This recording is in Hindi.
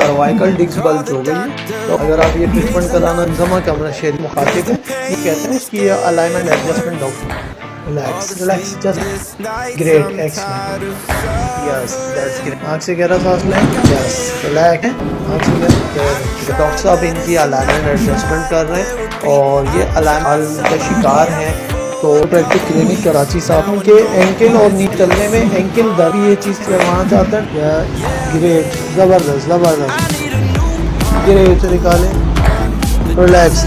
सर्वाइकल डिस्क बल्ज हो गई है। तो अगर आप ये ट्रीटमेंट कराना जमा कैमरा शेयर मुखातिब है, ये कहते हैं कि ये alignment adjustment doctor relax just great excellent yes that's great. आँख से गहरा सांस लें, यस रिलैक्स है, आँख से गहरा। डॉक्टर साहब इनकी अलाइनमेंट एडजस्टमेंट कर रहे हैं और ये अलाइनमेंट का शिकार हैं। तो प्रैक्टिस क्लिनिक कराची साहब के एंकल और नी चलने में एंकल दर्द ये चीज़ करवाना चाहते हैं। ग्रेट ज़बरदस्त ग्रेट निकालें, रिलैक्स।